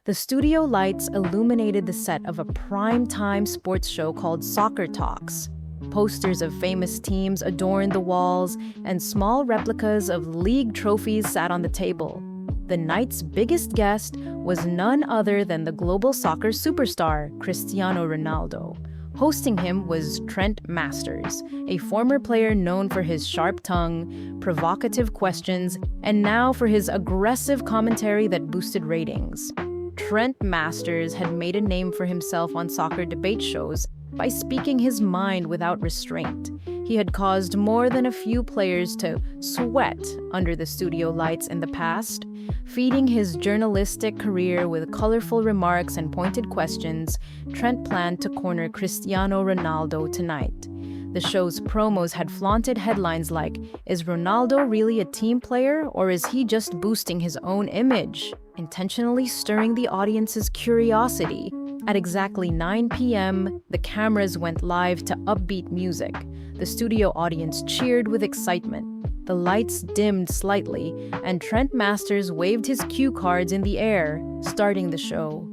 The studio lights illuminated the set of a prime-time sports show called Soccer Talks. Posters of famous teams adorned the walls, and small replicas of league trophies sat on the table. The night's biggest guest was none other than the global soccer superstar, Cristiano Ronaldo. Hosting him was Trent Masters, a former player known for his sharp tongue, provocative questions, and now for his aggressive commentary that boosted ratings. Trent Masters had made a name for himself on soccer debate shows by speaking his mind without restraint. He had caused more than a few players to sweat under the studio lights in the past. Feeding his journalistic career with colorful remarks and pointed questions, Trent planned to corner Cristiano Ronaldo tonight. The show's promos had flaunted headlines like, "Is Ronaldo really a team player, or is he just boosting his own image?" intentionally stirring the audience's curiosity. At exactly 9 p.m., the cameras went live to upbeat music. The studio audience cheered with excitement. The lights dimmed slightly, and Trent Masters waved his cue cards in the air, starting the show.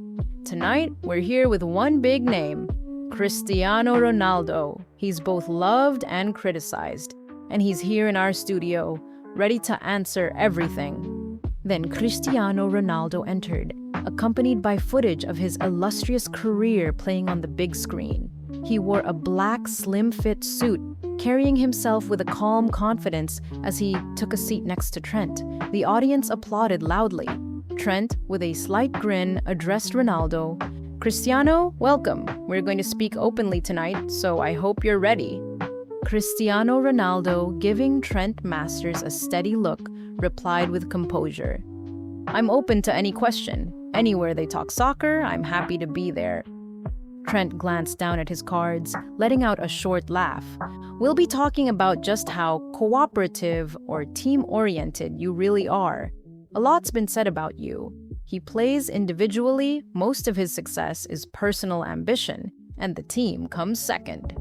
Tonight, we're here with one big name, Cristiano Ronaldo. He's both loved and criticized, and he's here in our studio, ready to answer everything. Then Cristiano Ronaldo entered, accompanied by footage of his illustrious career playing on the big screen. He wore a black, slim-fit suit, carrying himself with a calm confidence as he took a seat next to Trent. The audience applauded loudly. Trent, with a slight grin, addressed Ronaldo. "Cristiano, welcome. We're going to speak openly tonight, so I hope you're ready." Cristiano Ronaldo, giving Trent Masters a steady look, replied with composure. "I'm open to any question. Anywhere they talk soccer, I'm happy to be there." Trent glanced down at his cards, letting out a short laugh. "We'll be talking about just how cooperative or team-oriented you really are. A lot's been said about you. He plays individually, most of his success is personal ambition, and the team comes second.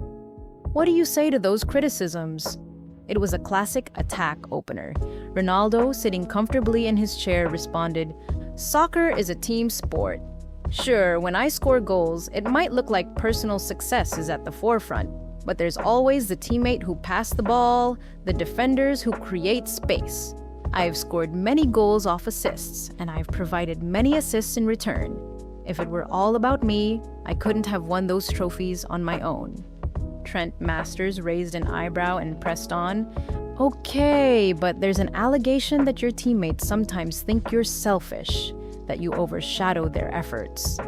What do you say to those criticisms?" It was a classic attack opener. Ronaldo, sitting comfortably in his chair, responded, "Soccer is a team sport. Sure, when I score goals, it might look like personal success is at the forefront, but there's always the teammate who passed the ball, the defenders who create space. I've scored many goals off assists, and I've provided many assists in return. If it were all about me, I couldn't have won those trophies on my own." Trent Masters raised an eyebrow and pressed on. "Okay, but there's an allegation that your teammates sometimes think you're selfish, that you overshadow their efforts."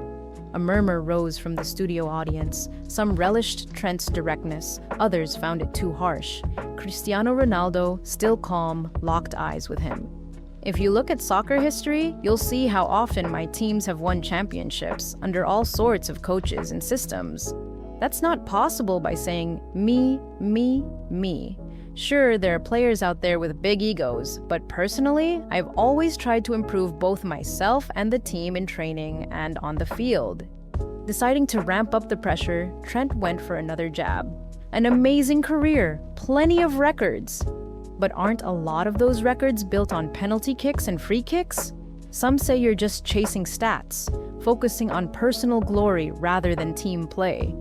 A murmur rose from the studio audience. Some relished Trent's directness, others found it too harsh. Cristiano Ronaldo, still calm, locked eyes with him. "If you look at soccer history, you'll see how often my teams have won championships under all sorts of coaches and systems. That's not possible by saying, me, me, me. Sure, there are players out there with big egos, but personally, I've always tried to improve both myself and the team in training and on the field." Deciding to ramp up the pressure, Trent went for another jab. "An amazing career, plenty of records. But aren't a lot of those records built on penalty kicks and free kicks? Some say you're just chasing stats, focusing on personal glory rather than team play."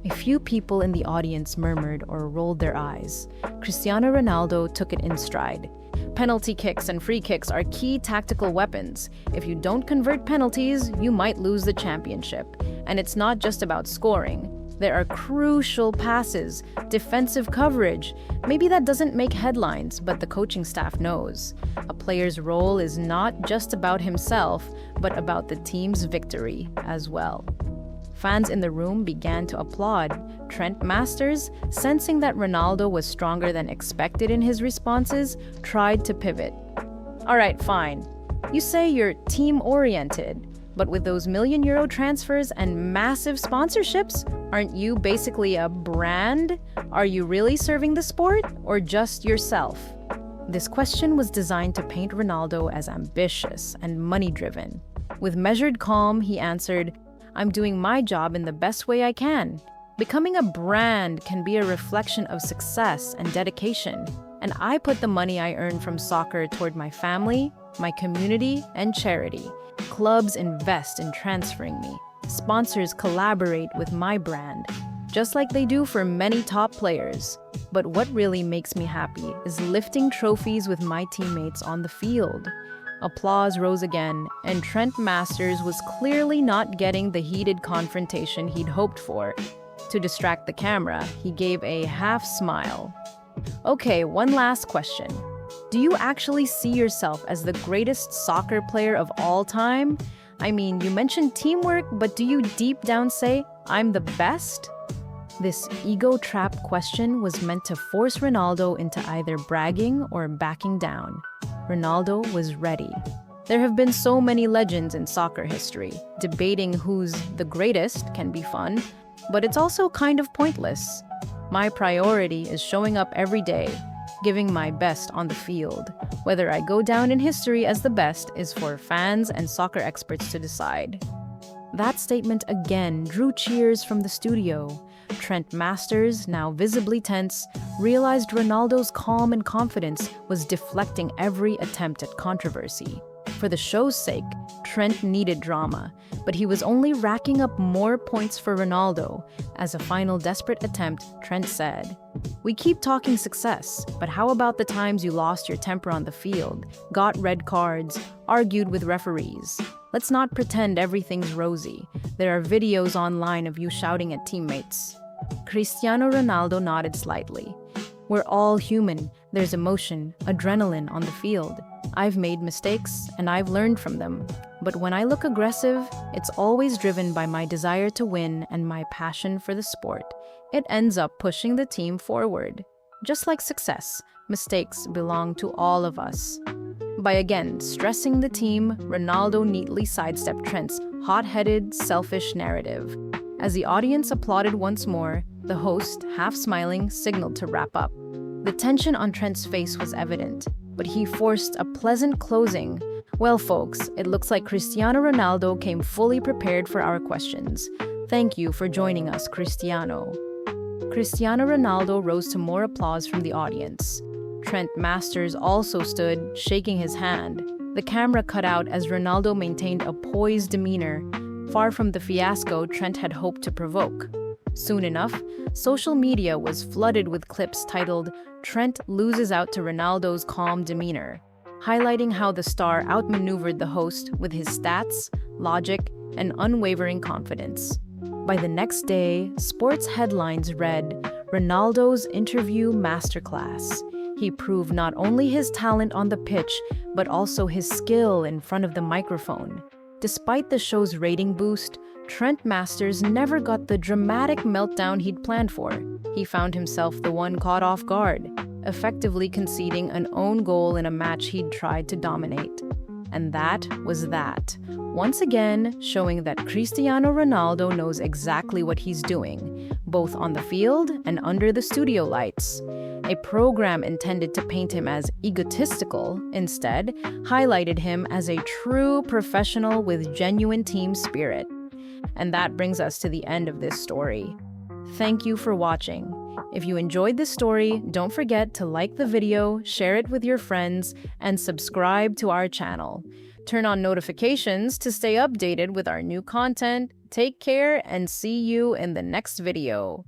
A few people in the audience murmured or rolled their eyes. Cristiano Ronaldo took it in stride. "Penalty kicks and free kicks are key tactical weapons. If you don't convert penalties, you might lose the championship. And it's not just about scoring. There are crucial passes, defensive coverage. Maybe that doesn't make headlines, but the coaching staff knows. A player's role is not just about himself, but about the team's victory as well." Fans in the room began to applaud. Trent Masters, sensing that Ronaldo was stronger than expected in his responses, tried to pivot. "All right, fine. You say you're team-oriented, but with those million-euro transfers and massive sponsorships, aren't you basically a brand? Are you really serving the sport, or just yourself?" This question was designed to paint Ronaldo as ambitious and money-driven. With measured calm, he answered, "I'm doing my job in the best way I can. Becoming a brand can be a reflection of success and dedication, and I put the money I earn from soccer toward my family, my community, and charity. Clubs invest in transferring me. Sponsors collaborate with my brand, just like they do for many top players. But what really makes me happy is lifting trophies with my teammates on the field. Applause rose again, and Trent Masters was clearly not getting the heated confrontation he'd hoped for. To distract the camera, he gave a half smile. Okay, one last question. Do you actually see yourself as the greatest soccer player of all time? I mean, you mentioned teamwork, but do you deep down say, I'm the best? This ego trap question was meant to force Ronaldo into either bragging or backing down. Ronaldo was ready. There have been so many legends in soccer history. Debating who's the greatest can be fun, but it's also kind of pointless. My priority is showing up every day, giving my best on the field. Whether I go down in history as the best is for fans and soccer experts to decide. That statement again drew cheers from the studio. Trent Masters, now visibly tense, realized Ronaldo's calm and confidence was deflecting every attempt at controversy. For the show's sake, Trent needed drama, but he was only racking up more points for Ronaldo. As a final desperate attempt, Trent said, "We keep talking success, but how about the times you lost your temper on the field, got red cards, argued with referees? Let's not pretend everything's rosy. There are videos online of you shouting at teammates." Cristiano Ronaldo nodded slightly. "We're all human. There's emotion, adrenaline on the field. I've made mistakes, and I've learned from them. But when I look aggressive, it's always driven by my desire to win and my passion for the sport. It ends up pushing the team forward. Just like success, mistakes belong to all of us." By again stressing the team, Ronaldo neatly sidestepped Trent's hot-headed, selfish narrative. As the audience applauded once more, the host, half smiling, signaled to wrap up. The tension on Trent's face was evident, but he forced a pleasant closing. "Well, folks, it looks like Cristiano Ronaldo came fully prepared for our questions. Thank you for joining us, Cristiano." Cristiano Ronaldo rose to more applause from the audience. Trent Masters also stood, shaking his hand. The camera cut out as Ronaldo maintained a poised demeanor, far from the fiasco Trent had hoped to provoke. Soon enough, social media was flooded with clips titled, "Trent loses out to Ronaldo's calm demeanor," highlighting how the star outmaneuvered the host with his stats, logic, and unwavering confidence. By the next day, sports headlines read, "Ronaldo's interview masterclass." He proved not only his talent on the pitch, but also his skill in front of the microphone. Despite the show's rating boost, Trent Masters never got the dramatic meltdown he'd planned for. He found himself the one caught off guard, effectively conceding an own goal in a match he'd tried to dominate. And that was that. Once again, showing that Cristiano Ronaldo knows exactly what he's doing, both on the field and under the studio lights. A program intended to paint him as egotistical, instead, highlighted him as a true professional with genuine team spirit. And that brings us to the end of this story. Thank you for watching. If you enjoyed this story, don't forget to like the video, share it with your friends, and subscribe to our channel. Turn on notifications to stay updated with our new content. Take care and see you in the next video.